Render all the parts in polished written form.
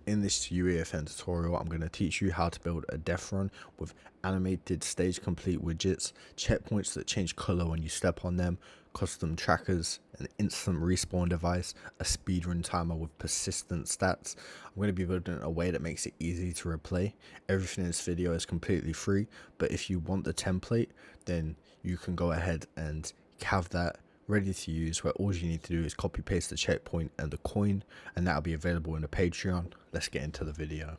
In this UEFN tutorial, I'm going to teach you how to build a Deathrun with animated stage complete widgets, checkpoints that change color when you step on them, custom trackers, an instant respawn device, a speedrun timer with persistent stats. I'm going to be building it in a way that makes it easy to replay. Everything in this video is completely free, but if you want the template, then you can go ahead and have that ready to use, where all you need to do is copy paste the checkpoint and the coin, and that'll be available in the Patreon. Let's get into the video.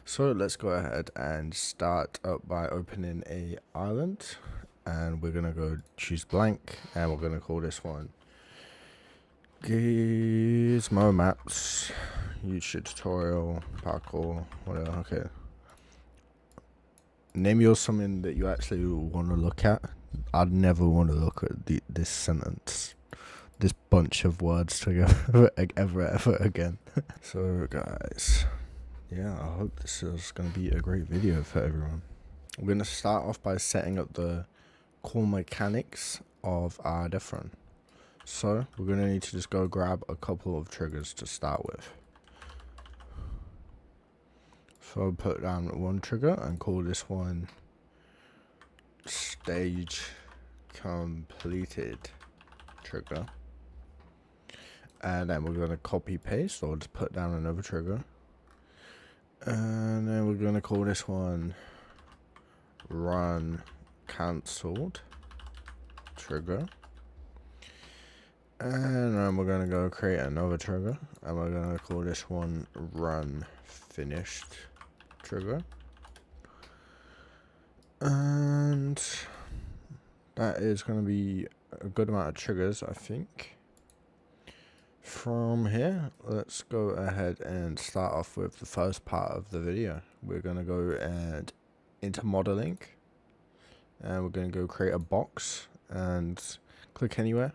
So let's go ahead and start up by opening a island, and we're gonna go choose blank, and we're gonna call this one GISMO Maps YouTube tutorial parkour, whatever. Okay, name yours something that you actually want to look at. I'd never want to look at this sentence, this bunch of words together ever again. So guys, yeah, I hope this is going to be a great video for everyone. We're going to start off by setting up the core mechanics of our Deathrun. So we're going to need to just go grab a couple of triggers to start with. So I'll put down one trigger and call this one stage completed trigger, and then we're going to copy paste or just put down another trigger, and then we're going to call this one run cancelled trigger, and then we're going to go create another trigger, and we're going to call this one run finished trigger. And that is going to be a good amount of triggers, I think. From here, let's go ahead and start off with the first part of the video. We're going to go and into modeling, and we're going to go create a box and click anywhere.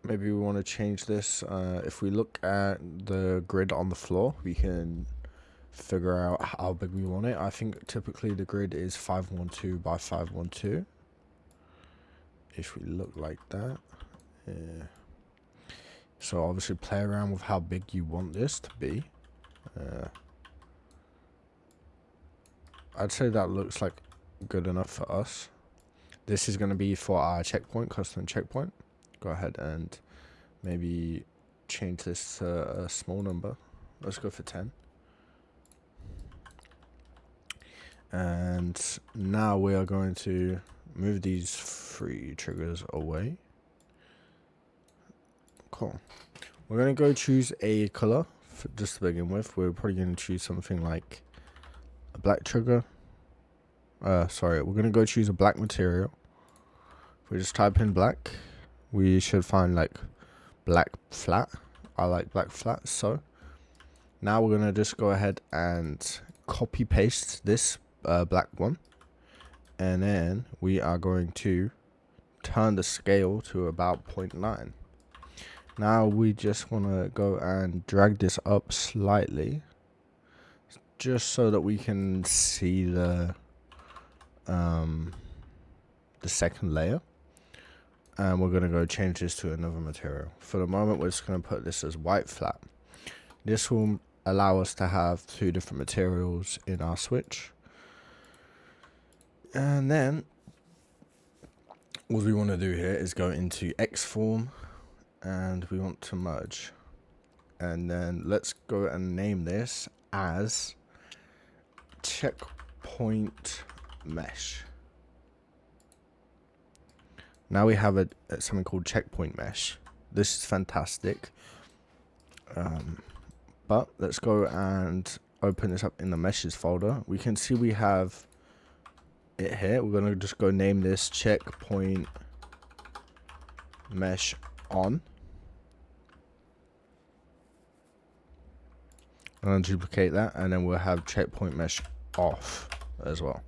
Maybe we want to change this. If we look at the grid on the floor, we can figure out how big we want it. I think typically the grid is 512 by 512. If we look like that, yeah. So obviously play around with how big you want this to be. I'd say that looks like good enough for us. This is going to be for our checkpoint, custom checkpoint. Go ahead and maybe change this to a small number. Let's go for 10. And now we are going to move these 3 triggers away. Cool. We're going to go choose a color just to begin with. We're probably going to choose something like a black trigger. We're going to go choose a black material. If we just type in black, we should find like black flat. I like black flat. So now we're going to just go ahead and copy paste this black one, and then we are going to turn the scale to about 0.9. Now we just want to go and drag this up slightly, just so that we can see the second layer, and we're going to go change this to another material. For the moment, we're just going to put this as white flat. This will allow us to have 2 different materials in our switch. And then what we want to do here is go into X form, and we want to merge. And then let's go and name this as checkpoint mesh. Now we have something called checkpoint mesh. This is fantastic. But let's go and open this up in the meshes folder. We can see we have it here. We're going to just go name this checkpoint mesh on, and then duplicate that, and then we'll have checkpoint mesh off as well.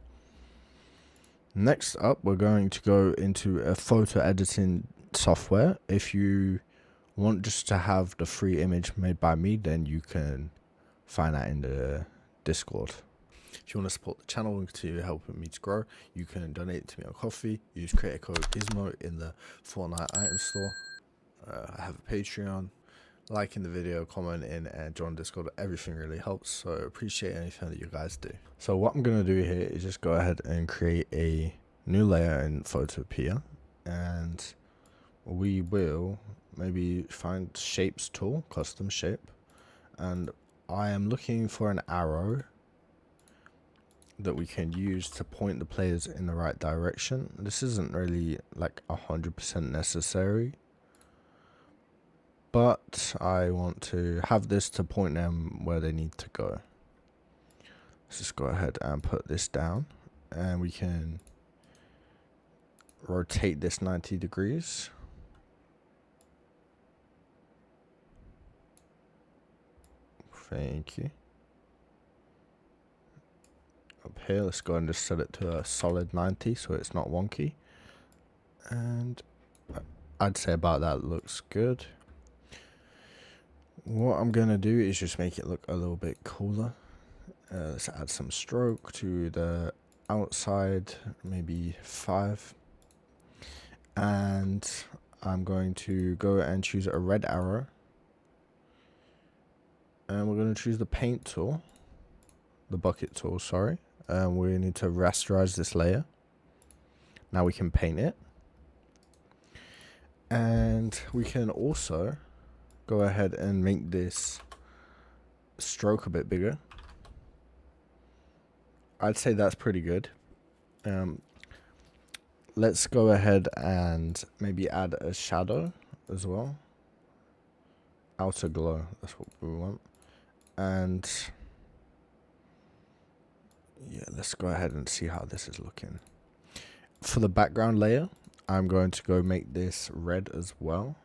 Next up, we're going to go into a photo editing software. If you want just to have the free image made by me, then you can find that in the Discord. If you want to support the channel to help me to grow, you can donate to me on Coffee. Use creator code GISMO in the Fortnite item store. I have a Patreon. liking the video, commenting, and joining Discord. Everything really helps, so I appreciate anything that you guys do. So what I'm going to do here is just go ahead and create a new layer in Photopea, and we will maybe find shapes tool, custom shape, and I am looking for an arrow that we can use to point the players in the right direction. This isn't really like 100% necessary, but I want to have this to point them where they need to go. Let's just go ahead and put this down, and we can rotate this 90 degrees. Thank you. Up here, let's go and just set it to a solid 90 so it's not wonky. And I'd say about that looks good. What I'm going to do is just make it look a little bit cooler. Let's add some stroke to the outside, maybe 5. And I'm going to go and choose a red arrow. And we're going to choose the paint tool. The bucket tool, sorry. We need to rasterize this layer. Now we can paint it. And we can also go ahead and make this stroke a bit bigger. I'd say that's pretty good. Let's go ahead and maybe add a shadow as well. Outer glow, that's what we want. And yeah, let's go ahead and see how this is looking. For the background layer, I'm going to go make this red as well.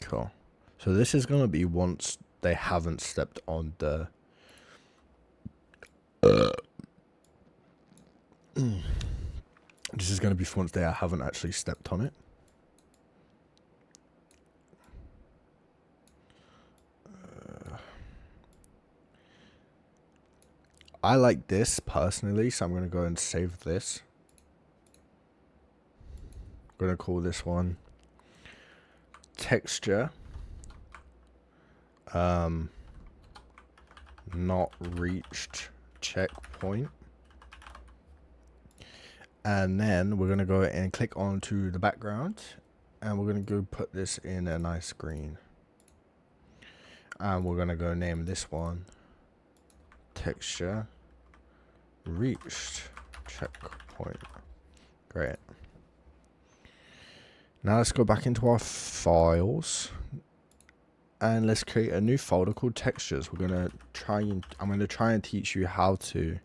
Cool. So this is going to be once they haven't stepped on the this is going to be for once they haven't actually stepped on it. I like this personally, so I'm going to go and save this. I'm going to call this one texture not reached checkpoint. And then we're going to go and click onto the background, and we're going to go put this in a nice green. And we're going to go name this one texture reached checkpoint. Great. Now let's go back into our files, and let's create a new folder called textures. I'm going to try and teach you how to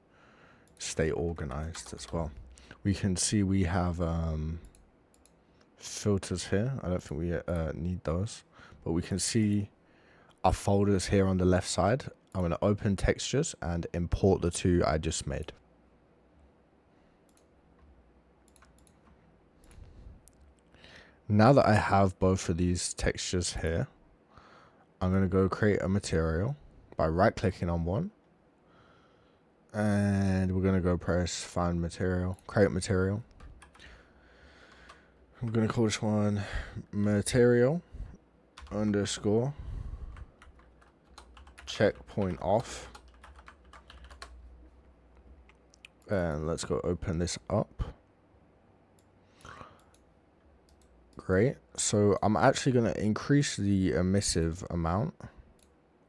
stay organized as well. We can see we have filters here. I don't think we need those, but we can see our folders here on the left side. I'm going to open textures and import the 2 I just made. Now that I have both of these textures here, I'm going to go create a material by right clicking on one. And we're going to go press find material, create material. I'm going to call this one material underscore checkpoint off. And let's go open this up. Great. So I'm actually going to increase the emissive amount.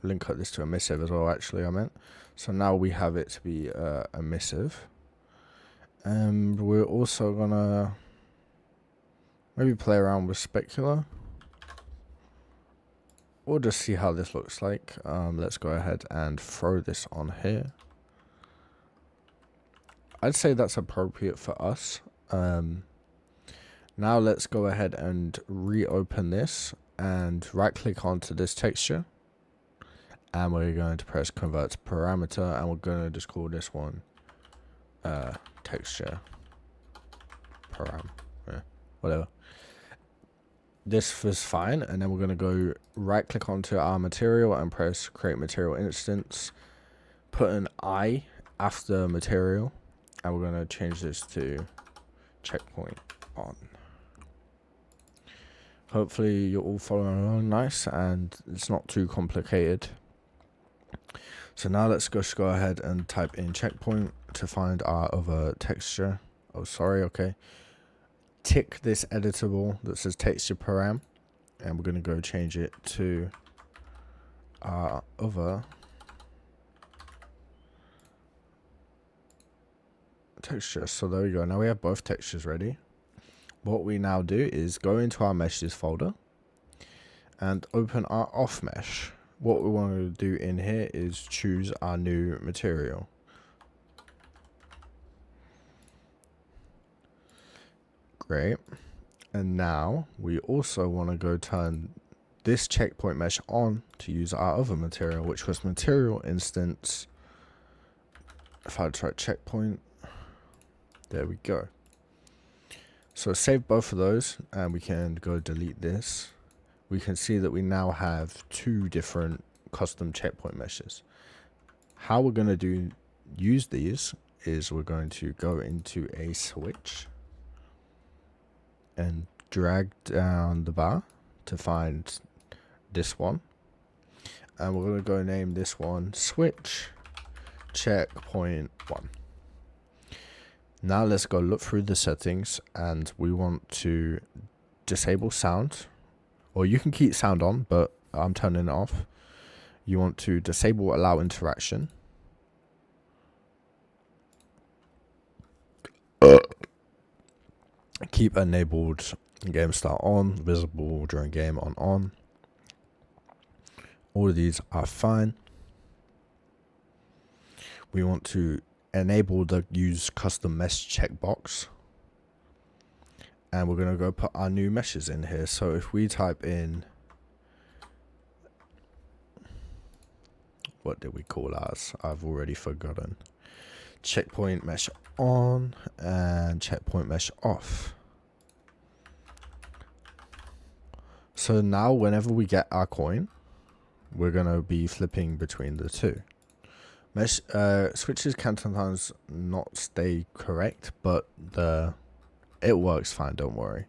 Link up this to emissive as well, actually, I meant. So now we have it to be emissive. And we're also going to maybe play around with specular. We'll just see how this looks like. Let's go ahead and throw this on here. I'd say that's appropriate for us. Now let's go ahead and reopen this and right click onto this texture. And we're going to press convert to parameter, and we're going to just call this one texture param. Yeah, whatever. This was fine, and then we're going to go right click onto our material and press create material instance. Put an I after material, and we're going to change this to checkpoint on. Hopefully you're all following along nice and it's not too complicated. So now let's just go ahead and type in checkpoint to find our other texture. Oh, sorry, okay. Tick this editable that says texture param, and we're going to go change it to our other texture. So there we go. Now we have both textures ready. What we now do is go into our meshes folder and open our off mesh. What we want to do in here is choose our new material. Great. And now we also want to go turn this checkpoint mesh on to use our other material, which was material instance. If I try checkpoint, there we go. So save both of those and we can go delete this. We can see that we now have two different custom checkpoint meshes. How we're going to use these is we're going to go into a switch and drag down the bar to find this one, and we're going to go name this one switch checkpoint 1. Now let's go look through the settings, and we want to disable sound, or you can keep sound on, but I'm turning it off. You want to disable allow interaction. Keep enabled game start on, visible during game on. All of these are fine. We want to enable the use custom mesh checkbox. And we're going to go put our new meshes in here. So if we type in, what did we call ours? I've already forgotten. Checkpoint mesh on and checkpoint mesh off. So now whenever we get our coin, we're going to be flipping between the two. Mesh switches can sometimes not stay correct, but it works fine, don't worry.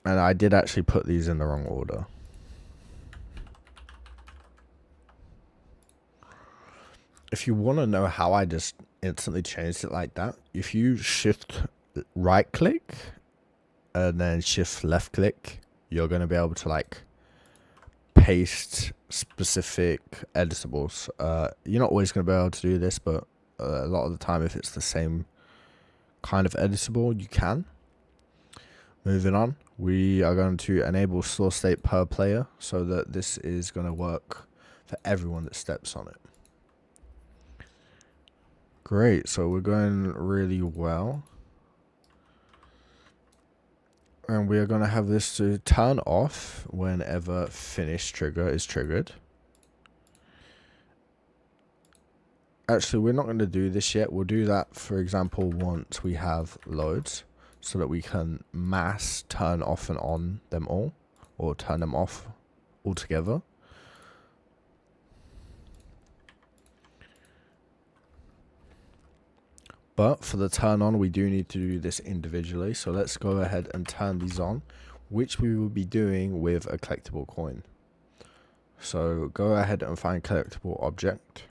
And I did actually put these in the wrong order. If you want to know how I just instantly changed it like that, if you shift right click and then shift left click, you're going to be able to like paste specific editables. You're not always going to be able to do this, but a lot of the time if it's the same kind of editable, you can. Moving on, we are going to enable source state per player so that this is going to work for everyone that steps on it. Great, so we're going really well. And we are going to have this to turn off whenever finish trigger is triggered. Actually, we're not going to do this yet. We'll do that, for example, once we have loads, so that we can mass turn off and on them all, or turn them off altogether. But for the turn on, we do need to do this individually. So let's go ahead and turn these on, which we will be doing with a collectible coin. So go ahead and find collectible object.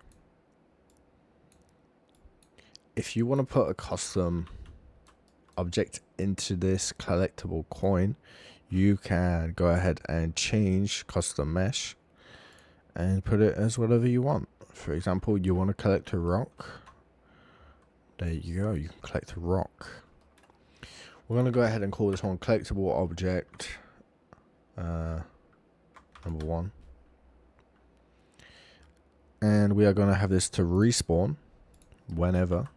If you want to put a custom object into this collectible coin, you can go ahead and change custom mesh and put it as whatever you want. For example, you want to collect a rock. There you go, you can collect a rock. We're going to go ahead and call this one collectible object number 1. And we are going to have this to respawn whenever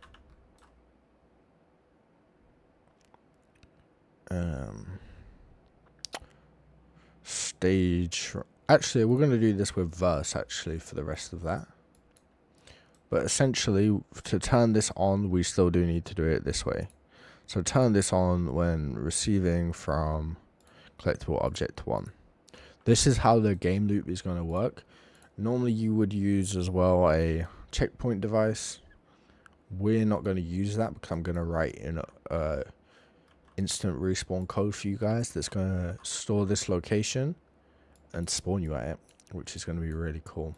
stage. Actually, we're going to do this with verse actually for the rest of that. But essentially, to turn this on, we still do need to do it this way. So turn this on when receiving from collectible object 1. This is how the game loop is going to work. Normally you would use as well a checkpoint device. We're not going to use that because I'm going to write in instant respawn code for you guys that's going to store this location and spawn you at it, which is going to be really cool.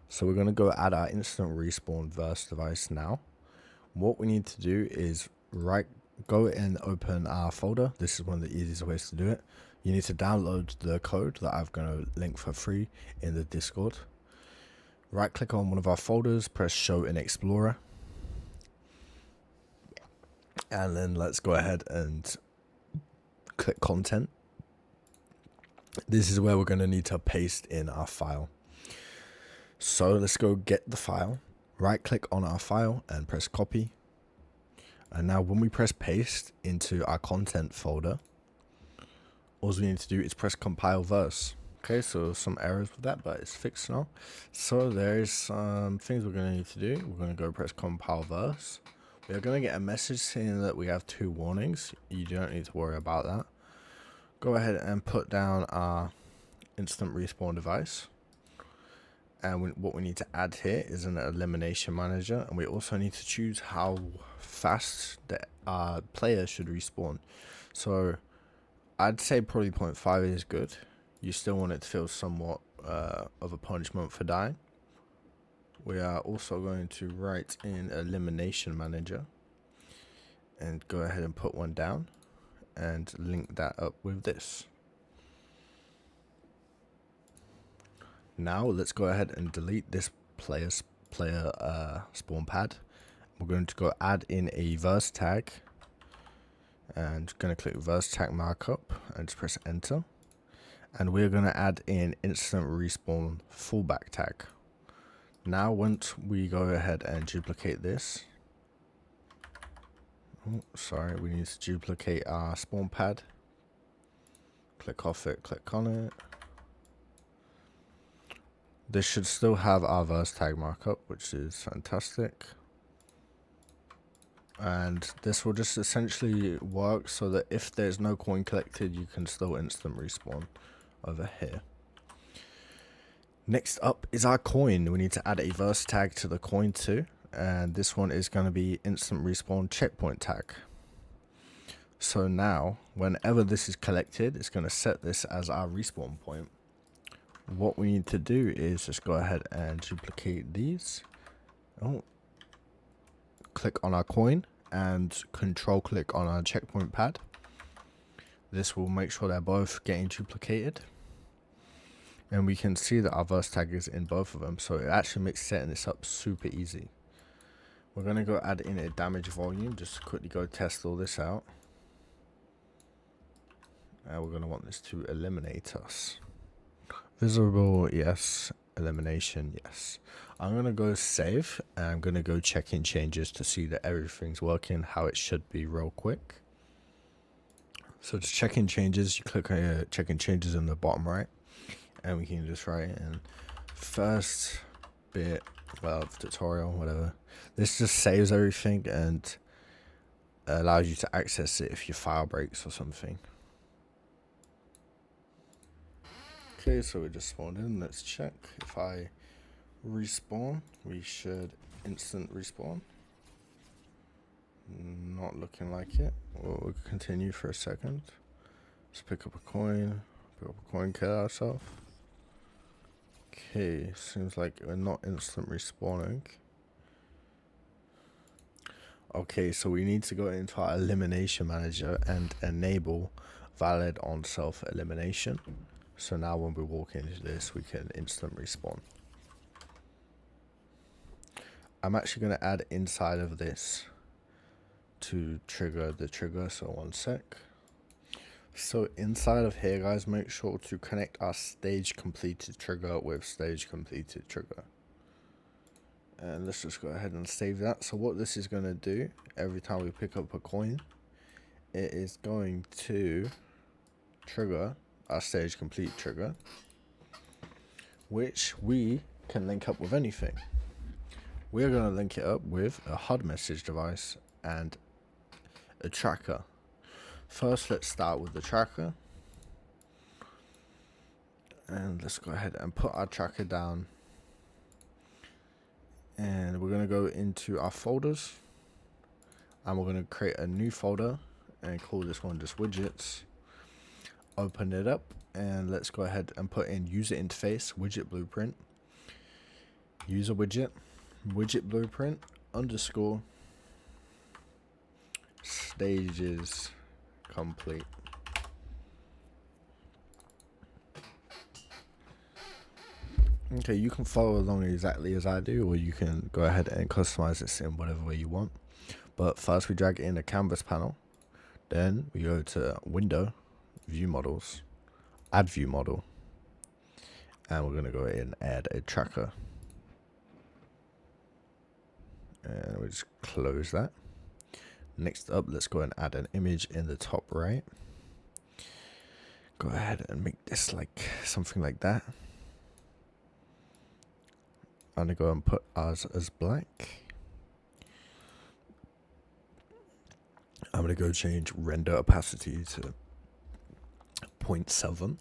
So we're going to go add our instant respawn verse device now. What we need to do is go and open our folder. This is one of the easiest ways to do it. You need to download the code that I'm going to link for free in the Discord. Right click on one of our folders, press show in Explorer. And then let's go ahead and click content. This is where we're going to need to paste in our file. So let's go get the file, right click on our file and press copy. And now when we press paste into our content folder, all we need to do is press compile verse. Okay, so some errors with that, but it's fixed now. So there's some things we're going to need to do. We're going to go press compile verse. We're going to get a message saying that we have 2 warnings. You don't need to worry about that. Go ahead and put down our instant respawn device. And what we need to add here is an elimination manager, and we also need to choose how fast the player should respawn. So I'd say probably 0.5 is good. You still want it to feel somewhat of a punishment for dying. We are also going to write in elimination manager and go ahead and put one down and link that up with this. Now let's go ahead and delete this player spawn pad. We're going to go add in a verse tag and going to click verse tag markup and just press enter. And we're going to add in instant respawn fallback tag. Now once we go ahead and duplicate this, we need to duplicate our spawn pad. Click off it, click on it. This should still have our verse tag markup, which is fantastic. And this will just essentially work so that if there's no coin collected, you can still instant respawn over here. Next up is our coin. We need to add a verse tag to the coin too. And this one is going to be instant respawn checkpoint tag. So now, whenever this is collected, it's going to set this as our respawn point. What we need to do is just go ahead and duplicate these. Click on our coin and control click on our checkpoint pad. This will make sure they're both getting duplicated. And we can see that our verse tag is in both of them. So it actually makes setting this up super easy. We're going to go add in a damage volume. Just to quickly go test all this out. And we're going to want this to eliminate us. Visible, yes. Elimination, yes. I'm going to go save, and I'm going to go check in changes to see that everything's working how it should be real quick. So to check in changes, you click check in changes in the bottom right, and we can just write in first bit of tutorial, whatever. This just saves everything and allows you to access it if your file breaks or something. Okay, so we just spawned in. Let's check. If I respawn, we should instant respawn. Not looking like it. We'll continue for a second. Let's pick up a coin. Kill ourselves. Okay, seems like we're not instant respawning. Okay, so we need to go into our elimination manager and enable valid on self elimination. So now when we walk into this, we can instant respawn. I'm actually going to add inside of this to trigger the trigger, so one sec. So inside of here, guys, make sure to connect our stage completed trigger with stage completed trigger. And let's just go ahead and save that. So what this is going to do, every time we pick up a coin, it is going to trigger our stage complete trigger, which we can link up with anything. We're going to link it up with a HUD message device and a tracker. First, let's start with the tracker. And let's go ahead and put our tracker down. And we're going to go into our folders. And we're going to create a new folder and call this one just widgets. Open it up and let's go ahead and put in user interface widget blueprint, user widget blueprint underscore stages complete. Okay, you can follow along exactly as I do, or you can go ahead and customize this in whatever way you want. But first we drag in the canvas panel, then we go to window, view models, add view model, and we're going to go in and add a tracker. And we'll just close that. Next up, let's go and add an image in the top right. Go ahead and make this like something like that. I'm going to go and put ours as black. I'm going to go change render opacity to 0.7. I'm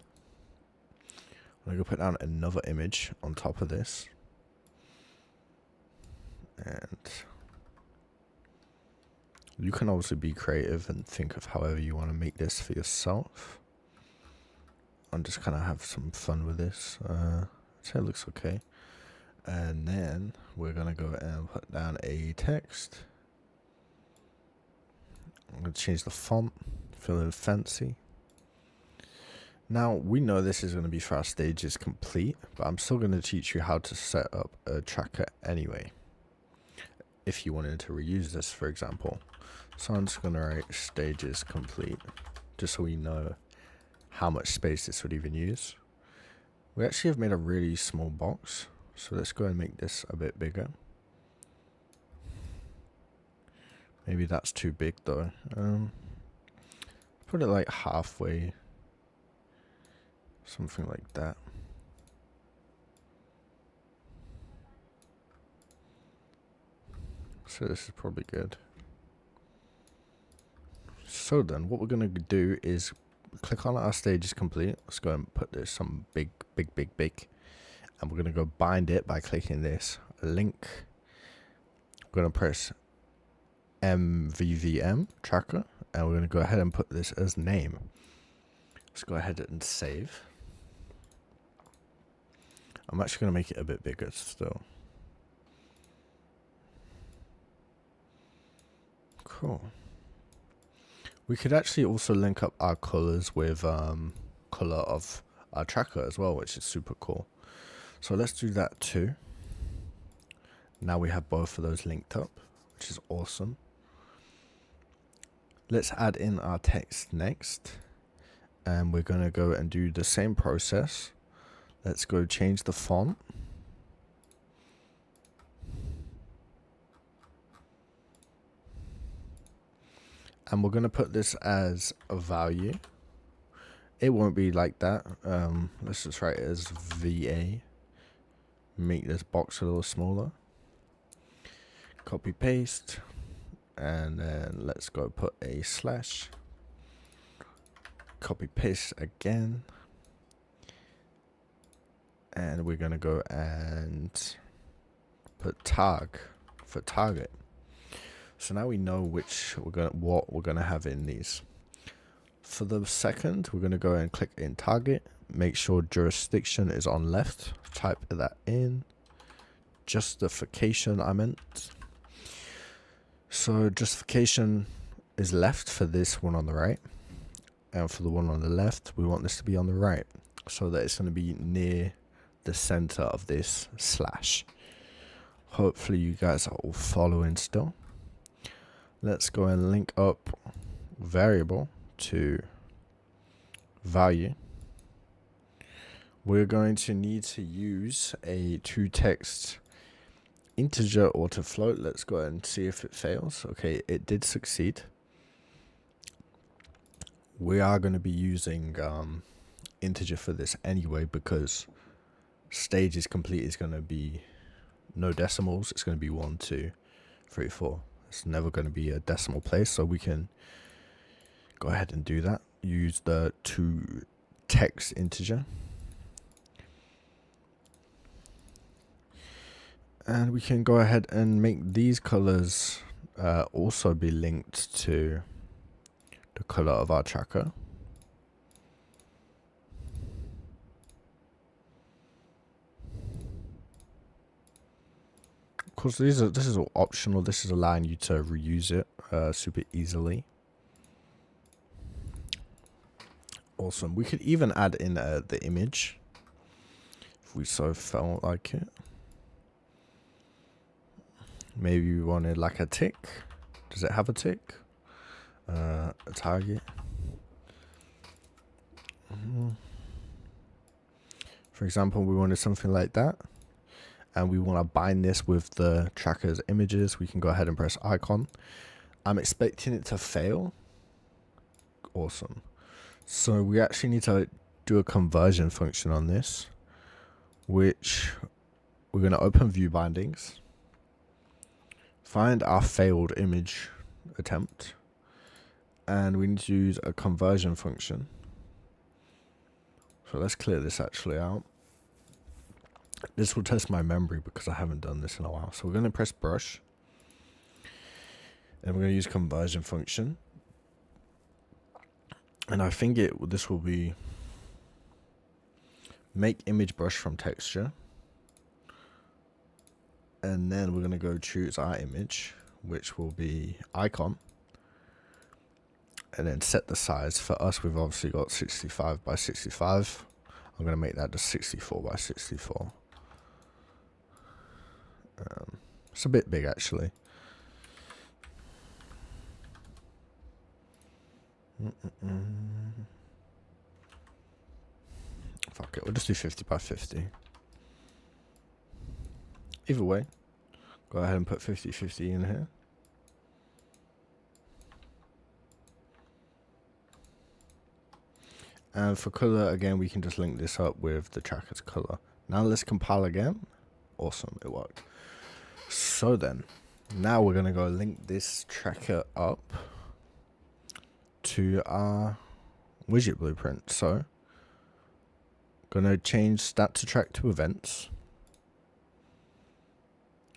going to go put down another image on top of this. And you can also be creative and think of however you want to make this for yourself. I'm just kind of have some fun with this. So it looks okay. And then we're going to go and put down a text. I'm going to change the font, fill in fancy. Now, we know this is going to be for our stages complete, but I'm still going to teach you how to set up a tracker anyway, if you wanted to reuse this, for example. So I'm just going to write stages complete, just so we know how much space this would even use. We actually have made a really small box, so let's go and make this a bit bigger. Maybe that's too big though. Put it like halfway, something like that. So this is probably good. So then what we're going to do is click on our stages complete. Let's go and put this some big. And we're going to go bind it by clicking this link. We're going to press MVVM tracker. And we're going to go ahead and put this as name. Let's go ahead and save. I'm actually going to make it a bit bigger still. Cool. We could actually also link up our colors with color of our tracker as well, which is super cool. So let's do that too. Now we have both of those linked up, which is awesome. Let's add in our text next. And we're going to go and do the same process. Let's go change the font. And we're going to put this as a value. It won't be like that. Let's just write it as VA. Make this box a little smaller. Copy paste. And then let's go put a slash. Copy paste again. And we're going to go and put tag for target. So now we know what we're gonna have in these. For the second, we're gonna go and click in target. Make sure jurisdiction is on left. Type that in. Justification, I meant. So justification is left for this one on the right, and for the one on the left, we want this to be on the right, so that it's gonna be near the center of this slash. Hopefully, you guys are all following still. Let's go and link up variable to value. We're going to need to use a toText integer or to float. Let's go and see if it fails. Okay, it did succeed. We are going to be using integer for this anyway, because stage is complete is going to be no decimals. It's going to be 1, 2, 3, 4. It's never going to be a decimal place, so we can go ahead and do that. Use the toText integer. And we can go ahead and make these colors also be linked to the color of our tracker. Of course, this is all optional. This is allowing you to reuse it super easily. Awesome. We could even add in the image if we so felt like it. Maybe we wanted like a tick. Does it have a tick? A target. For example, we wanted something like that, and we want to bind this with the tracker's images. We can go ahead and press icon. I'm expecting it to fail. Awesome. So we actually need to do a conversion function on this, which we're going to open view bindings, find our failed image attempt, and we need to use a conversion function. So let's clear this actually out. This will test my memory because I haven't done this in a while. So we're going to press brush, and we're going to use conversion function. And I think this will be make image brush from texture. And then we're going to go choose our image, which will be icon. And then set the size. For us, we've obviously got 65 by 65. I'm going to make that just 64 by 64. It's a bit big actually. Fuck it, we'll just do 50 by 50. Either way, go ahead and put 50-50 in here. And for color, again, we can just link this up with the tracker's color. Now let's compile again. Awesome, it worked. So then, now we're gonna go link this tracker up to our widget blueprint. So, gonna change stat to track to events.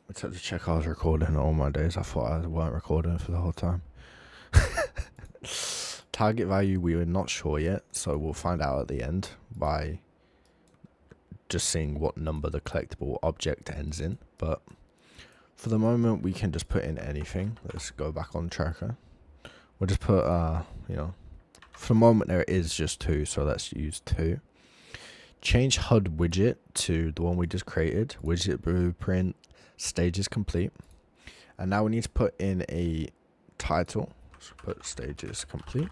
I had to check I was recording all my days. I thought I weren't recording for the whole time. Target value, we were not sure yet, so we'll find out at the end by just seeing what number the collectible object ends in. But for the moment, we can just put in anything. Let's go back on tracker. We'll just put, for the moment there is just 2, so let's use 2. Change HUD widget to the one we just created. Widget blueprint, stage is complete. And now we need to put in a title. So put stage is complete.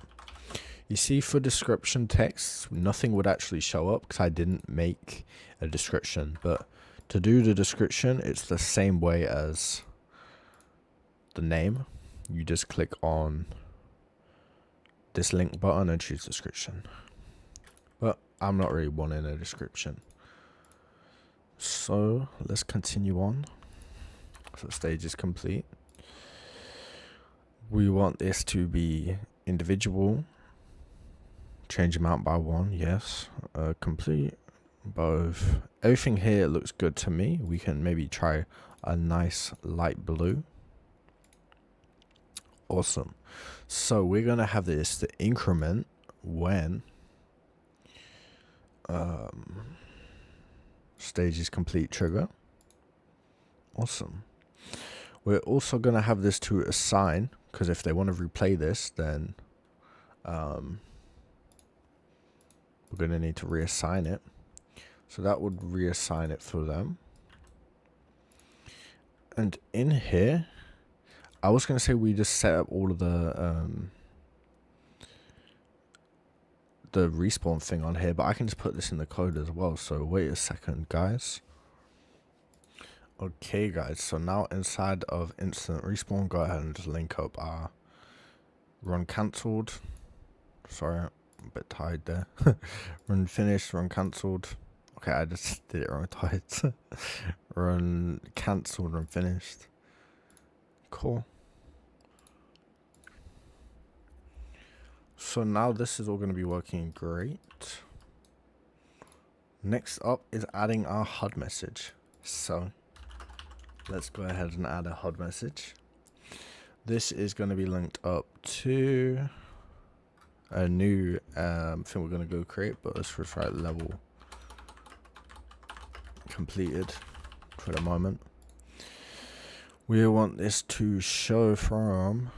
You see, for description text, nothing would actually show up because I didn't make a description. But to do the description, it's the same way as the name. You just click on this link button and choose description. But I'm not really wanting a description. So let's continue on. So stage is complete. We want this to be individual. Change amount by 1, yes. Complete. Both. Everything here looks good to me. We can maybe try a nice light blue. Awesome. So we're going to have this to increment when stage is complete trigger. Awesome. We're also going to have this to assign, because if they want to replay this, then we're going to need to reassign it. So that would reassign it for them. And in here, I was going to say we just set up all of the respawn thing on here, but I can just put this in the code as well. So wait a second, guys. Okay, guys. So now inside of instant respawn, go ahead and just link up our run cancelled. Sorry, I'm a bit tired there. Run finished, run cancelled. Okay, I just did it wrong twice. Run cancelled, run finished. Cool. So now this is all going to be working great. Next up is adding our HUD message. So let's go ahead and add a HUD message. This is going to be linked up to a new thing we're going to go create, but let's just write level completed for the moment. We want this to show from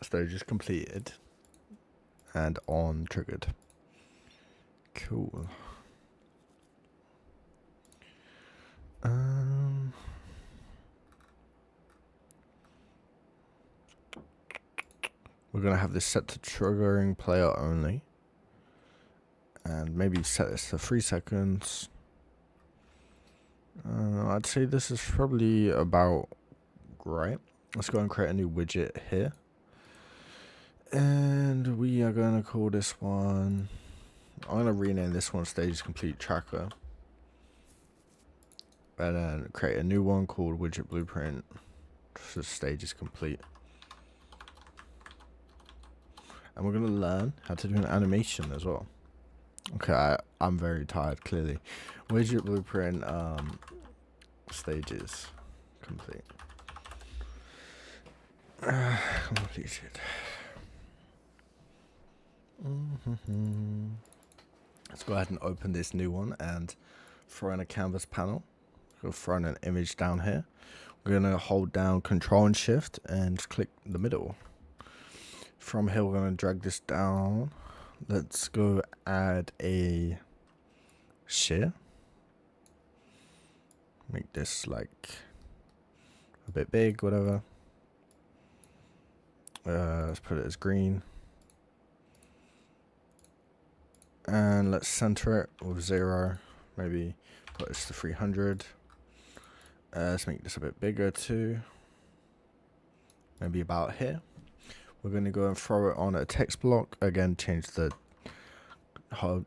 stages completed and on triggered. Cool. We're gonna have this set to triggering player only, and maybe set this to 3 seconds. I'd say this is probably about right. Let's go and create a new widget here, and we are gonna call this one. I'm gonna rename this one Stages Complete Tracker, and then create a new one called Widget Blueprint for Stages Complete. And we're gonna learn how to do an animation as well. Okay, I'm very tired, clearly. Widget Blueprint Stages Complete. Completed. Let's go ahead and open this new one and throw in a canvas panel. We'll throw in an image down here. We're gonna hold down Control and Shift and click the middle. From here, we're gonna drag this down. Let's go add a shear. Make this like a bit big, whatever. Let's put it as green. And let's center it with 0. Maybe put this to 300. Let's make this a bit bigger too. Maybe about here. We're going to go and throw it on a text block. Again, change the hold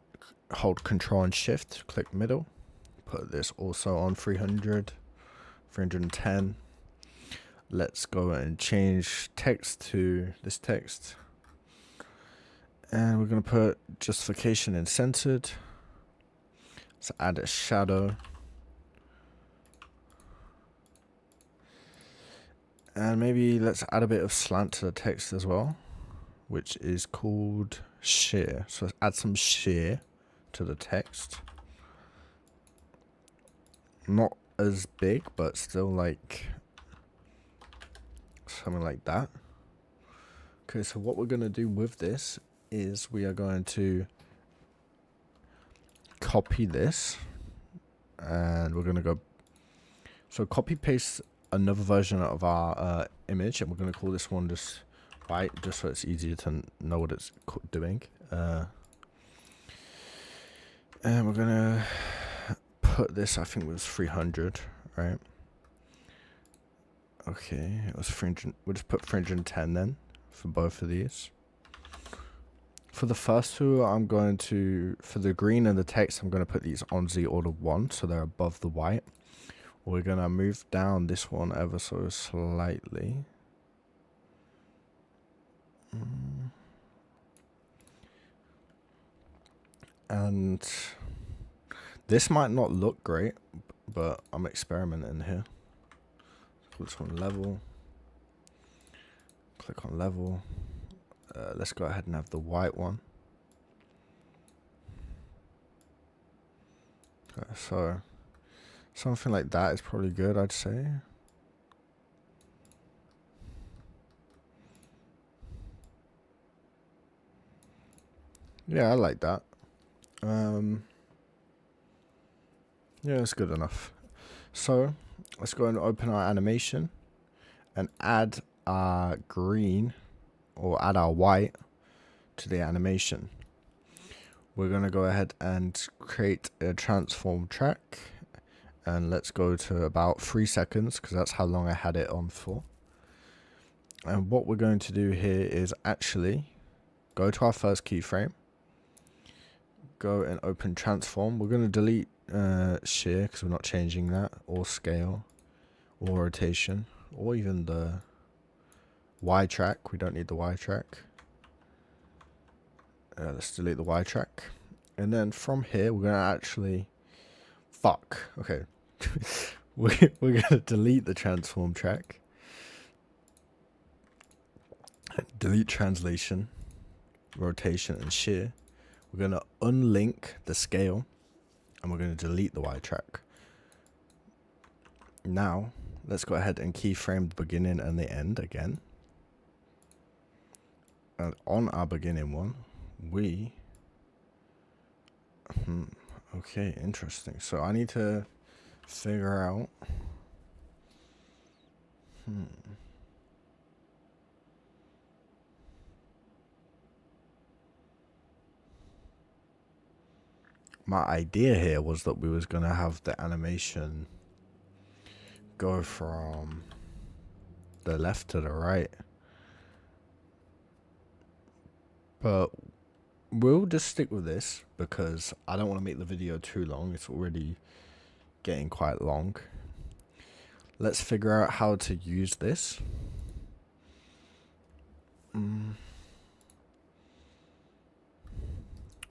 Control and Shift, click middle. Put this also on 300, 310. Let's go and change text to this text. And we're going to put justification in centered. Let's add a shadow. And maybe let's add a bit of slant to the text as well, which is called shear. So let's add some shear to the text. Not as big, but still like something like that. Okay, so what we're going to do with this is we are going to copy this, and we're going to go, so copy paste another version of our image, and we're going to call this one just white, just so it's easier to know what it's doing. And we're going to put this, I think it was 300, right? Okay, it was 300. We'll just put 310 then for both of these. For the first two, I'm going to, for the green and the text, I'm going to put these on Z order 1, so they're above the white. We're going to move down this one ever so slightly. And this might not look great, but I'm experimenting here. Call this one level. Click on level. Let's go ahead and have the white one. Okay, so something like that is probably good, I'd say. Yeah, I like that. Yeah, it's good enough. So let's go and open our animation and add our green or add our white to the animation. We're going to go ahead and create a transform track, and let's go to about 3 seconds because that's how long I had it on for. And what we're going to do here is actually go to our first keyframe, go and open transform. We're going to delete shear because we're not changing that, or scale, or rotation, or even the Y track. We don't need the Y track. Let's delete the Y track. And then from here, we're going to actually... Fuck. Okay. we're going to delete the transform track. delete translation, rotation, and shear. We're going to unlink the scale, and we're going to delete the Y track. Now, let's go ahead and keyframe the beginning and the end again. And on our beginning one, we... okay, interesting. So I need to figure out... My idea here was that we was going to have the animation go from the left to the right. But we'll just stick with this because I don't want to make the video too long. It's already getting quite long. Let's figure out how to use this.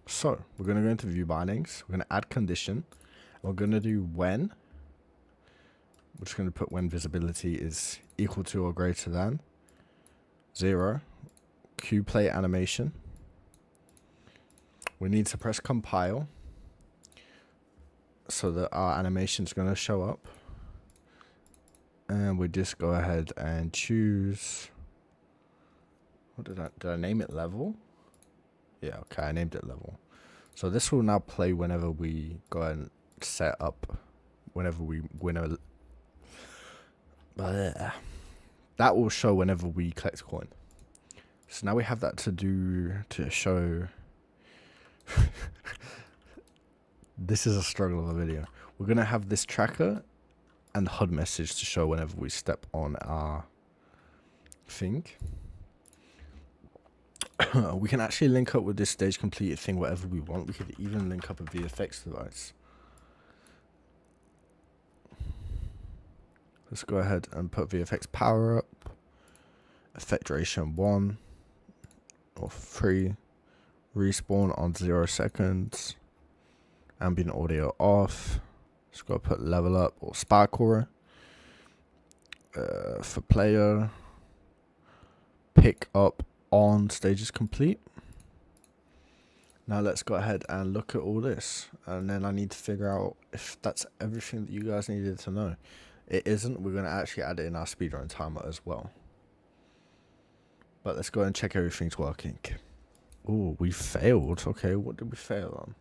So we're going to go into view bindings. We're going to add condition. We're going to do when. We're just going to put when visibility is equal to or greater than 0. Cue play animation. We need to press compile so that our animation is going to show up. And we just go ahead and choose. What did I name it? Level? Yeah, okay, I named it level. So this will now play whenever we go and set up, whenever we win a... that will show whenever we collect a coin. So now we have that to show... This is a struggle of a video. We're going to have this tracker and HUD message to show whenever we step on our thing. We can actually link up with this stage completed thing whatever we want. We could even link up a VFX device. Let's go ahead and put VFX power up, effect duration 1 or 3, respawn on 0 seconds, ambient audio off. Let's go put level up or Parkour. For player, pick up on stages complete. Now let's go ahead and look at all this, and then I need to figure out if that's everything that you guys needed to know. It isn't. We're going to actually add it in our speedrun timer as well. But let's go and check everything's working. Oh, we failed. Okay, what did we fail on?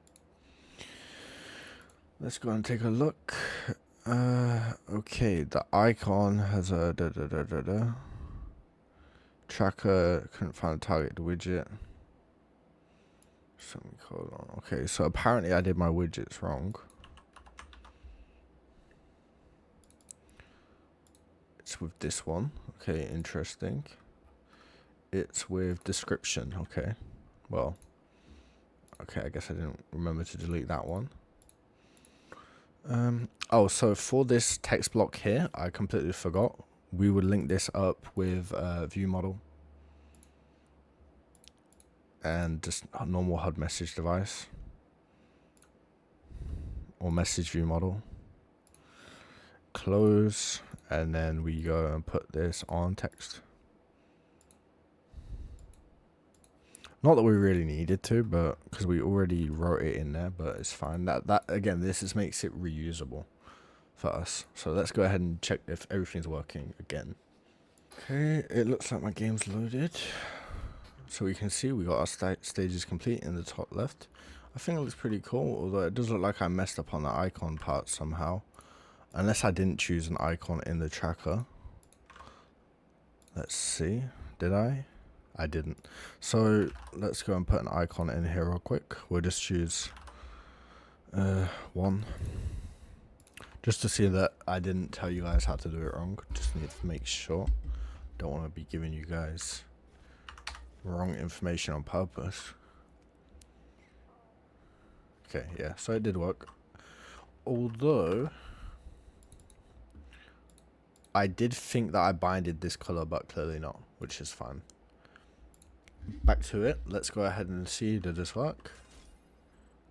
Let's go and take a look. Okay, the icon has a tracker, couldn't find the target widget. Hold on. Okay, so apparently I did my widgets wrong. It's with this one. Okay, interesting. It's with description. Okay. Well. Okay, I guess I didn't remember to delete that one. Oh, so for this text block here, I completely forgot. We would link this up with view model. And just a normal HUD message device. Or message view model. Close. And then we go and put this on text. Not that we really needed to, but because we already wrote it in there, but it's fine. That again, this makes it reusable for us. So let's go ahead and check if everything's working again. Okay, it looks like my game's loaded. So we can see we got our stages complete in the top left. I think it looks pretty cool, although it does look like I messed up on the icon part somehow. Unless I didn't choose an icon in the tracker. Let's see. Did I? I didn't. So let's go and put an icon in here real quick. We'll just choose 1. Just to see that I didn't tell you guys how to do it wrong. Just need to make sure. Don't want to be giving you guys wrong information on purpose. Okay, yeah, so it did work. Although I did think that I binded this color, but clearly not, which is fine. Back to it. Let's go ahead and see, did this work?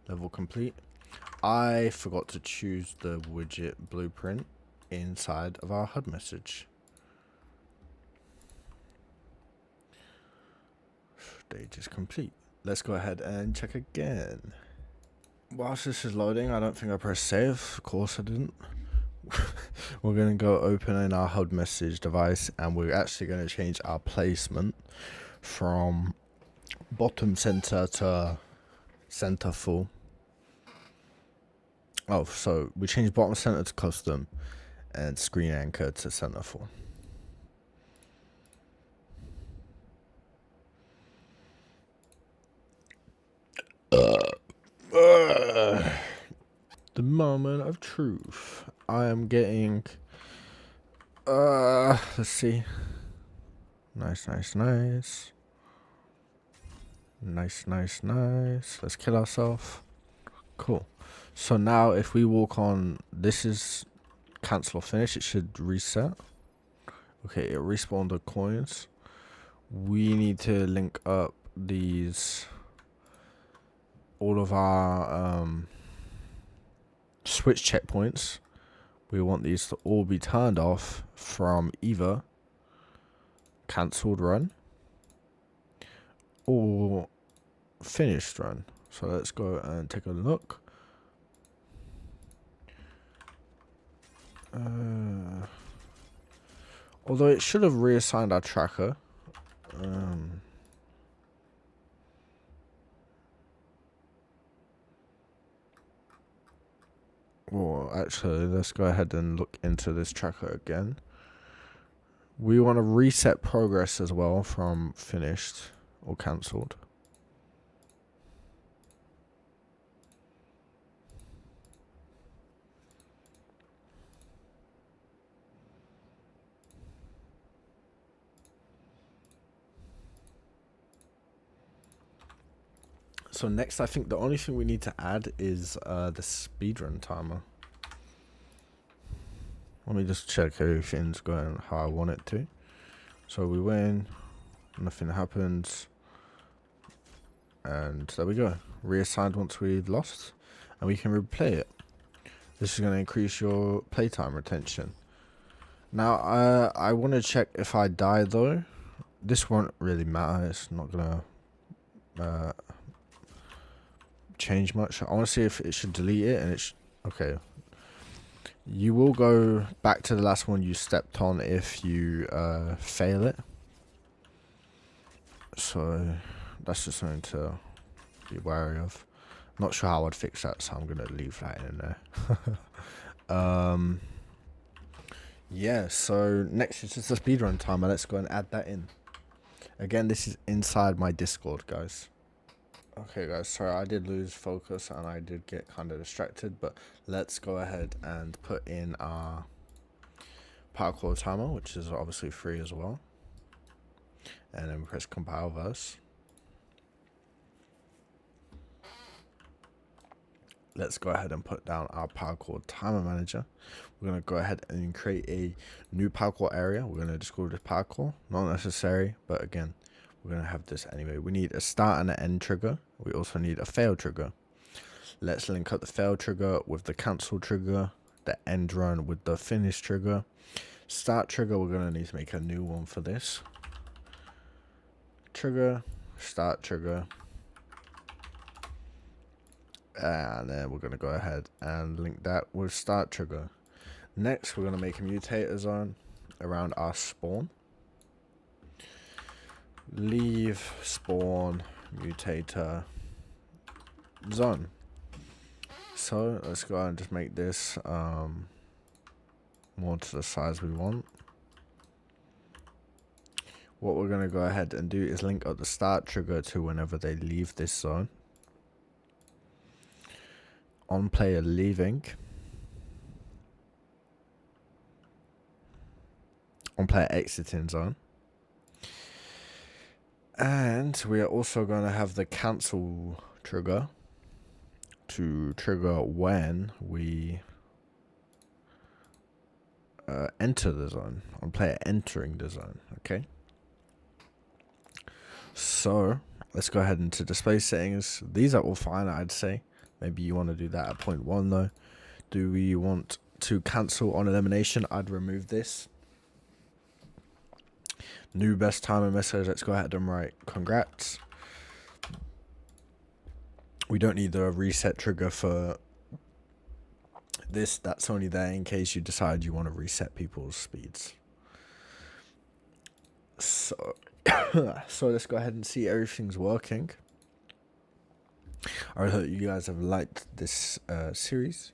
Level complete. I forgot to choose the widget blueprint inside of our HUD message. stage is complete. Let's go ahead and check again. Whilst this is loading, I don't think I pressed save. Of course I didn't. We're going to go open in our HUD message device, and we're actually going to change our placement from bottom center to center full. Oh, so we changed bottom center to custom and screen anchor to center full. The moment of truth. I am getting let's see. Nice. Let's kill ourselves. Cool. So now if we walk on, this is cancel or finish, it should reset. Okay, it respawned the coins. We need to link up these, all of our switch checkpoints. We want these to all be turned off from either cancelled run or finished run. So let's go and take a look. Although it should have reassigned our tracker. Well, actually, let's go ahead and look into this tracker again. We want to reset progress as well from finished or cancelled. So next, I think the only thing we need to add is the speedrun timer. Let me just check everything's going how I want it to. So we win, nothing happens, and there we go. Reassigned once we've lost, and we can replay it. This is going to increase your playtime retention. Now, I want to check if I die though. This won't really matter. It's not gonna change much. I want to see if it should delete it, and it's okay. You will go back to the last one you stepped on if you fail it. So that's just something to be wary of. Not sure how I'd fix that, so I'm gonna leave that in there. Yeah, so next is just the speedrun timer. Let's go and add that in. Again, this is inside my Discord, guys. Okay, guys, sorry, I did lose focus and I did get kind of distracted, but let's go ahead and put in our Parkour timer, which is obviously free as well. And then press compile verse. Let's go ahead and put down our Parkour timer manager. We're going to go ahead and create a new Parkour area. We're going to just call this Parkour. Not necessary, but again, we're going to have this anyway. We need a start and an end trigger. We also need a fail trigger. Let's link up the fail trigger with the cancel trigger, the end run with the finish trigger. Start trigger, we're going to need to make a new one for this. Trigger, start trigger. And then we're going to go ahead and link that with start trigger. Next, we're going to make a mutator zone around our spawn. Leave spawn mutator zone. So let's go ahead and just make this more to the size we want. What we're going to go ahead and do is link up the start trigger to whenever they leave this zone. On player leaving, on player exiting zone, and we are also going to have the cancel trigger to trigger when we enter the zone, on player entering the zone. Okay, so let's go ahead into display settings. These are all fine, I'd say. Maybe you want to do that at 0.1 though. Do we want to cancel on elimination? I'd remove this. New best timer message. Let's go ahead and write congrats. We don't need the reset trigger for this. That's only there in case you decide you want to reset people's speeds. So, so let's go ahead and see everything's working. I hope you guys have liked this series.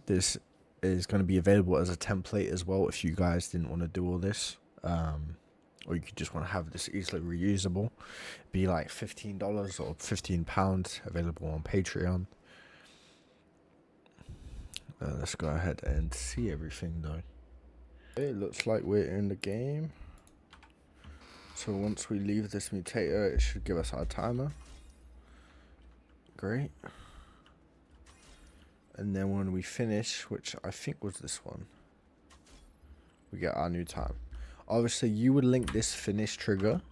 This is going to be available as a template as well if you guys didn't want to do all this. Or you could just want to have this easily reusable. Be like $15 or £15 available on Patreon. Let's go ahead and see everything though. It looks like we're in the game. So once we leave this mutator, it should give us our timer. Great. And then when we finish, which I think was this one, we get our new time. Obviously, you would link this finish trigger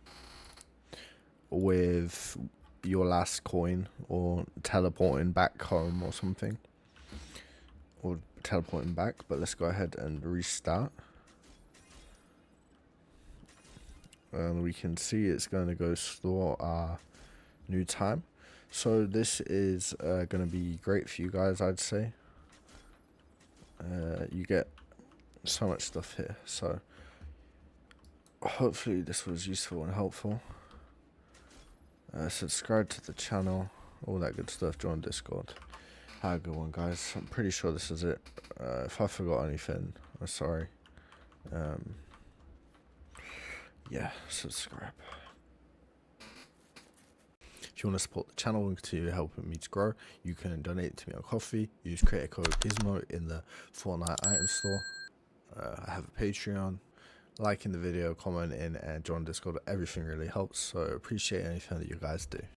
with your last coin or teleporting back home or something. Or teleporting back, but let's go ahead and restart. And we can see it's going to go store our new time. So this is going to be great for you guys, I'd say. You get so much stuff here. So hopefully this was useful and helpful. Subscribe to the channel, all that good stuff. Join Discord. Have a good one, guys. I'm pretty sure this is it. If I forgot anything, I'm sorry. Yeah, subscribe. If you want to support the channel and continue helping me to grow, you can donate to me on Coffee. Use creator code GISMO in the Fortnite item store. I have a Patreon. Liking the video, commenting, and join Discord. Everything really helps. So appreciate anything that you guys do.